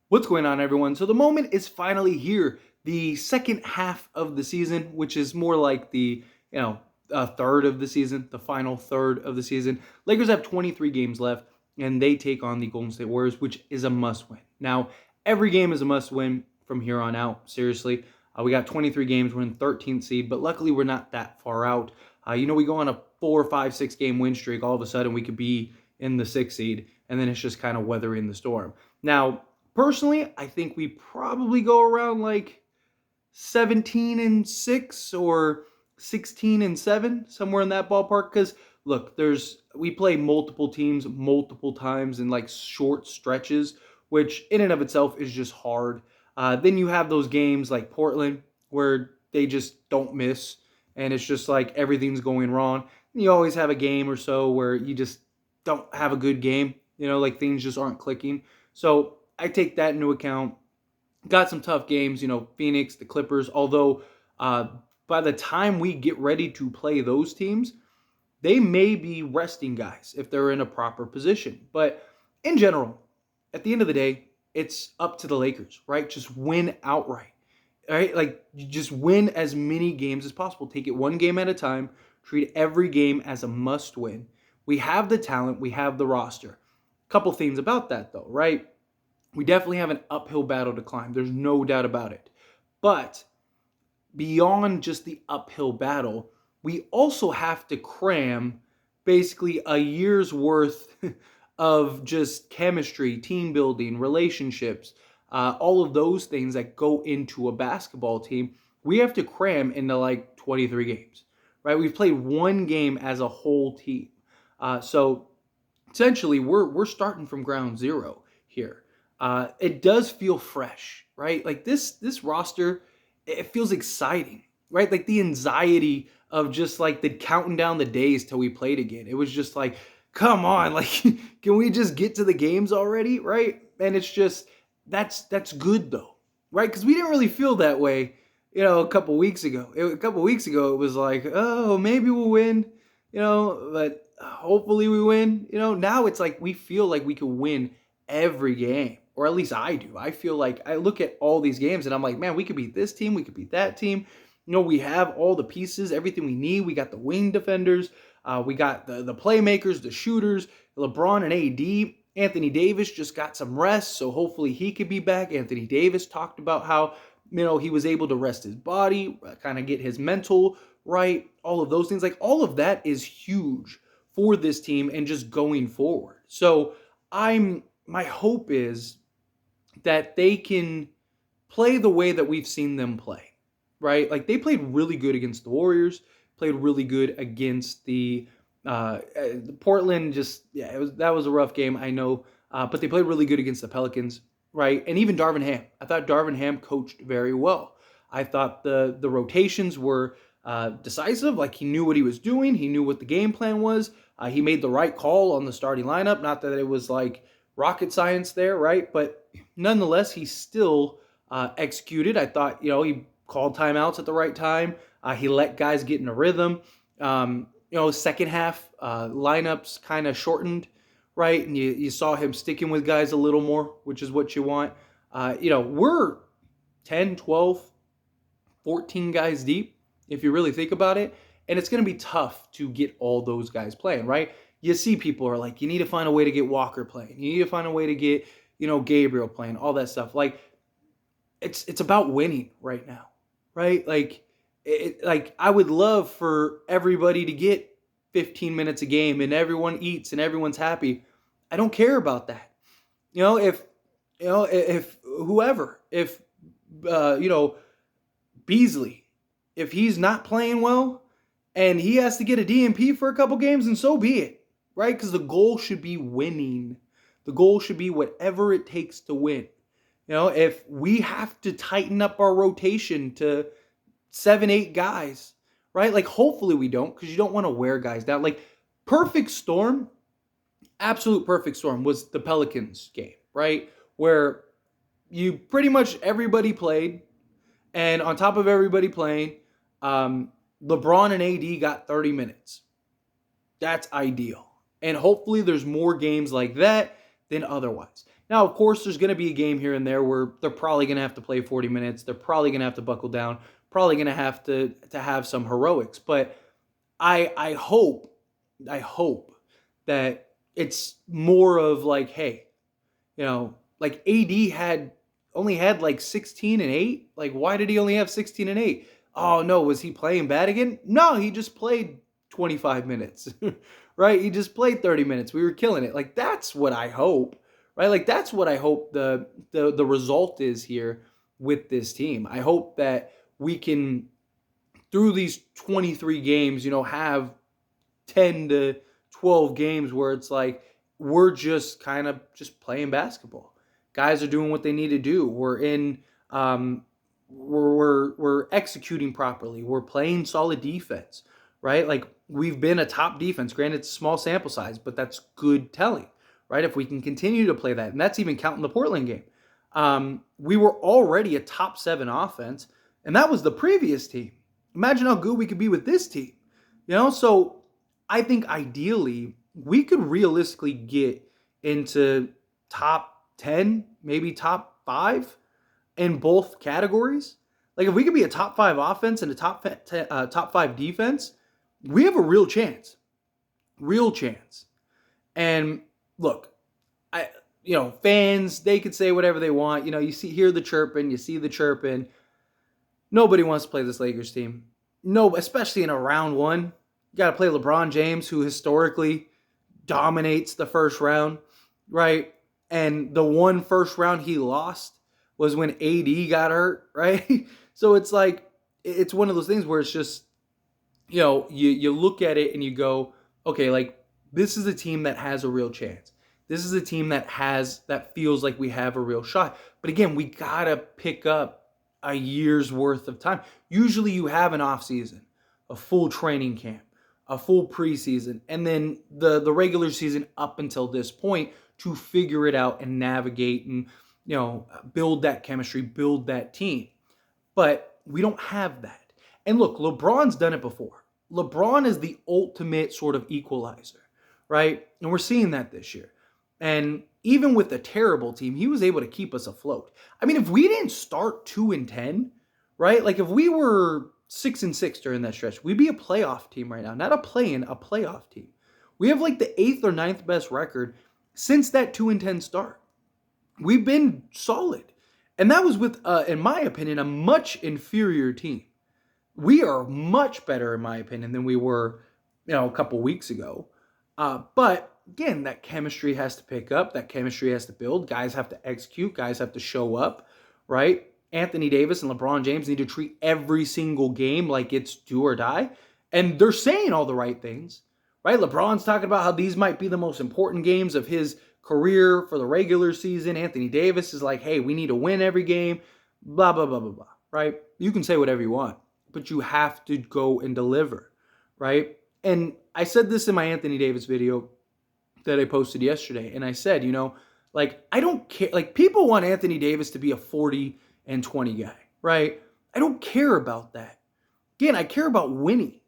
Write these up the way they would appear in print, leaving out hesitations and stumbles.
What's going on, everyone? So the moment is finally here. The second half of the season, which is more like the third of the season, the final third of the season. Lakers have 23 games left, and they take on the Golden State Warriors, which is a must-win. Now, every game is a must-win from here on out. Seriously, we got 23 games. We're in 13th seed, but luckily we're not that far out. We go on a 4, 5, 6 game win streak. All of a sudden, we could be in the sixth seed, and then it's just kind of weathering the storm. Now, personally, I think we probably go around like 17-6 or 16-7, somewhere in that ballpark. Because look, we play multiple teams multiple times in like short stretches, which in and of itself is just hard. Then you have those games like Portland where they just don't miss, and it's just like everything's going wrong. And you always have a game or so where you just don't have a good game. Like things just aren't clicking. So I take that into account. Got some tough games, Phoenix, the Clippers, although by the time we get ready to play those teams, they may be resting guys if they're in a proper position. But in general, at the end of the day, it's up to the Lakers, right? Just win outright, right? Like, you just win as many games as possible. Take it one game at a time. Treat every game as a must win. We have the talent. We have the roster. Couple things about that, though, right? We definitely have an uphill battle to climb. There's no doubt about it. But beyond just the uphill battle, we also have to cram basically a year's worth of just chemistry, team building, relationships, all of those things that go into a basketball team. We have to cram into like 23 games, right? We've played one game as a whole team. So essentially, we're starting from ground zero here. It does feel fresh, right? Like this roster, it feels exciting, right? Like the anxiety of just like the counting down the days till we played again. It was just like, come on, like can we just get to the games already, right? And it's just that's good though, right? Because we didn't really feel that way, a couple weeks ago. A couple weeks ago, it was like, oh, maybe we'll win, but hopefully we win. Now it's like we feel like we could win every game, or at least I do. I feel like I look at all these games and I'm like, man, we could beat this team, we could beat that team. We have all the pieces, everything we need. We got the wing defenders, we got the playmakers, the shooters, LeBron and AD. Anthony Davis just got some rest, so hopefully he could be back. Anthony Davis talked about how he was able to rest his body, kind of get his mental right, all of those things. Like all of that is huge for this team and just going forward. So my hope is that they can play the way that we've seen them play, right? Like they played really good against the Warriors, played really good against the Portland. That was a rough game, I know, but they played really good against the Pelicans, right? And even Darvin Ham. I thought Darvin Ham coached very well. I thought the rotations were decisive. Like he knew what he was doing. He knew what the game plan was. He made the right call on the starting lineup. Not that it was like rocket science there, right? But nonetheless, he still executed. I thought, he called timeouts at the right time. He let guys get in a rhythm. Second half lineups kind of shortened, right? And you saw him sticking with guys a little more, which is what you want. We're 10, 12, 14 guys deep, if you really think about it. And it's going to be tough to get all those guys playing, right? You see people are like, you need to find a way to get Walker playing. You need to find a way to get, Gabriel playing, all that stuff. Like, it's about winning right now, right? Like, I would love for everybody to get 15 minutes a game and everyone eats and everyone's happy. I don't care about that. If whoever, if Beasley, if he's not playing well and he has to get a DNP for a couple games, and so be it, right? Because the goal should be winning. The goal should be whatever it takes to win. If we have to tighten up our rotation to 7, 8 guys, right? Like, hopefully we don't, because you don't want to wear guys down. Like, perfect storm, absolute perfect storm was the Pelicans game, right? Where you pretty much everybody played, and on top of everybody playing, LeBron and AD got 30 minutes. That's ideal. And hopefully there's more games like that than otherwise. Now, of course, there's going to be a game here and there where they're probably going to have to play 40 minutes. They're probably going to have to buckle down. Probably going to have some heroics. But I hope that it's more of like, hey, like AD only had like 16 and 8. Like, why did he only have 16 and 8? Oh no, was he playing bad again? No, he just played 25 minutes. Right? He just played 30 minutes. We were killing it. Like, that's what I hope. Right? Like, that's what I hope the result is here with this team. I hope that we can, through these 23 games, have 10 to 12 games where it's like we're just kind of just playing basketball. Guys are doing what they need to do. We're in we're executing properly. We're playing solid defense, right? Like, we've been a top defense. Granted, it's a small sample size, but that's good telling, right? If we can continue to play that, and that's even counting the Portland game. We were already a top 7 offense, and that was the previous team. Imagine how good we could be with this team. So I think ideally we could realistically get into top 10, maybe top 5 in both categories. Like, if we could be a top 5 offense and a top 5 defense, we have a real chance. Real chance. And look, fans, they could say whatever they want. You hear the chirping, you see the chirping. Nobody wants to play this Lakers team. No, especially in a round one. You got to play LeBron James, who historically dominates the first round, right? And the one first round he lost was when AD got hurt, right? So it's like, it's one of those things where it's just, you look at it and you go, okay, like, this is a team that has a real chance. This is a team that feels like we have a real shot. But again, we got to pick up a year's worth of time. Usually you have an off season, a full training camp, a full preseason, and then the regular season up until this point to figure it out and navigate and, build that chemistry, build that team. But we don't have that. And look, LeBron's done it before. LeBron is the ultimate sort of equalizer, right? And we're seeing that this year. And even with a terrible team, he was able to keep us afloat. I mean, if we didn't start 2-10, right? Like, if we were 6-6 during that stretch, we'd be a playoff team right now. Not a play-in, a playoff team. We have like the 8th or 9th best record since that 2-10 start. We've been solid. And that was with, in my opinion, a much inferior team. We are much better, in my opinion, than we were, a couple weeks ago. But again, that chemistry has to pick up. That chemistry has to build. Guys have to execute. Guys have to show up, right? Anthony Davis and LeBron James need to treat every single game like it's do or die. And they're saying all the right things, right? LeBron's talking about how these might be the most important games of his career for the regular season. Anthony Davis is like, hey, we need to win every game, blah, blah, blah, blah, blah, right? You can say whatever you want, but you have to go and deliver, right? And I said this in my Anthony Davis video that I posted yesterday, and I said, like, I don't care. Like, people want Anthony Davis to be a 40 and 20 guy, right? I don't care about that. Again, I care about winning.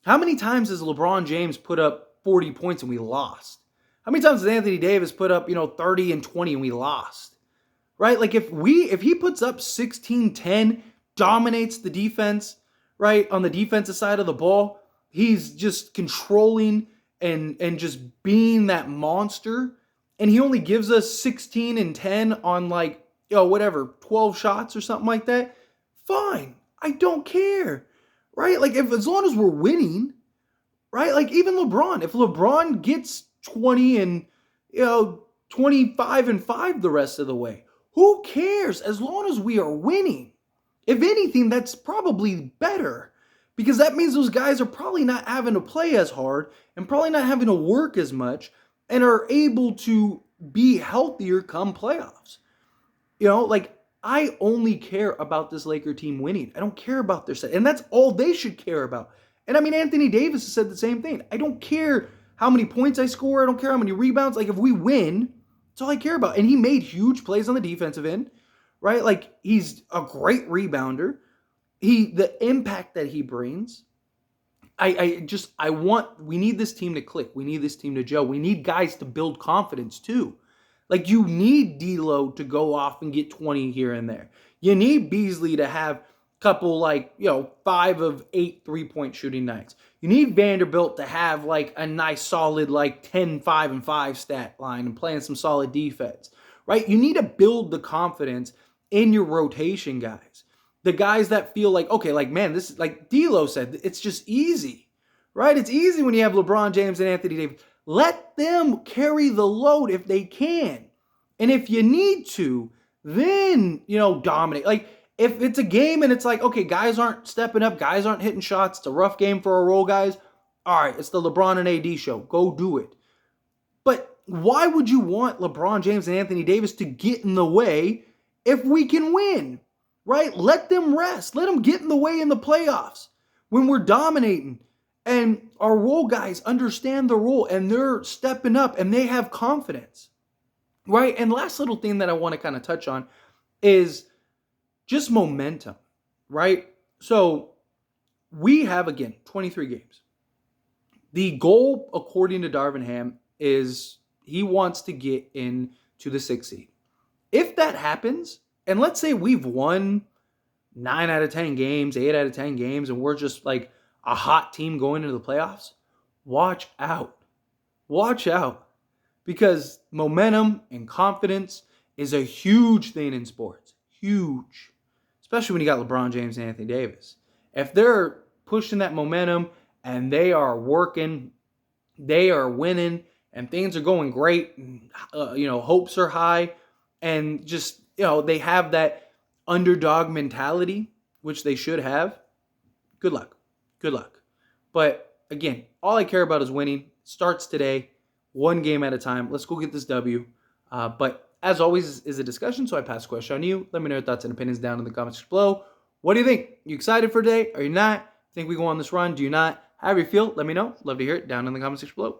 How many times has LeBron James put up 40 points and we lost? How many times has Anthony Davis put up, 30 and 20 and we lost? Right? Like, if he puts up 16-10, dominates the defense, right, on the defensive side of the ball, he's just controlling and just being that monster, and he only gives us 16 and 10 on, like, 12 shots or something like that, fine. I don't care, right? Like, as long as we're winning, right? Like, even LeBron, if LeBron gets 20 and, 25 and 5 the rest of the way, who cares? As long as we are winning. If anything, that's probably better, because that means those guys are probably not having to play as hard and probably not having to work as much and are able to be healthier come playoffs. Like, I only care about this Laker team winning. I don't care about their set. And that's all they should care about. And I mean, Anthony Davis has said the same thing. I don't care how many points I score. I don't care how many rebounds. Like, if we win, that's all I care about. And he made huge plays on the defensive end, right? Like, he's a great rebounder. The impact that he brings, we need this team to click. We need this team to gel. We need guys to build confidence too. Like, you need D'Lo to go off and get 20 here and there. You need Beasley to have a couple, like, 5 of 8 3-point shooting nights. You need Vanderbilt to have, like, a nice solid, like, 10, 5, and 5 stat line and playing some solid defense, right? You need to build the confidence in your rotation guys. The guys that feel like, okay, like, man, this is, like D'Lo said, it's just easy, right? It's easy when you have LeBron James and Anthony Davis. Let them carry the load if they can. And if you need to, then, dominate. Like, if it's a game and it's like, okay, guys aren't stepping up, guys aren't hitting shots, it's a rough game for our role guys. All right, it's the LeBron and AD show. Go do it. But why would you want LeBron James and Anthony Davis to get in the way if we can win, right? Let them rest. Let them get in the way in the playoffs when we're dominating. And our role guys understand the role and they're stepping up and they have confidence, right? And last little thing that I want to kind of touch on is just momentum, right? So we have, again, 23 games. The goal, according to Darvin Ham, is he wants to get into the 6th seed. If that happens, and let's say we've won 9 out of 10 games, 8 out of 10 games, and we're just like a hot team going into the playoffs, watch out. Watch out. Because momentum and confidence is a huge thing in sports. Huge. Especially when you got LeBron James and Anthony Davis. If they're pushing that momentum and they are working, they are winning, and things are going great, hopes are high, and just, they have that underdog mentality, which they should have, good luck. Good luck. But again, all I care about is winning. Starts today, one game at a time. Let's go get this W. But as always, is a discussion, so I pass the question on you. Let me know your thoughts and opinions down in the comments below. What do you think? You excited for today? Are you not? Think we go on this run? Do you not? However you feel, let me know. Love to hear it down in the comments below.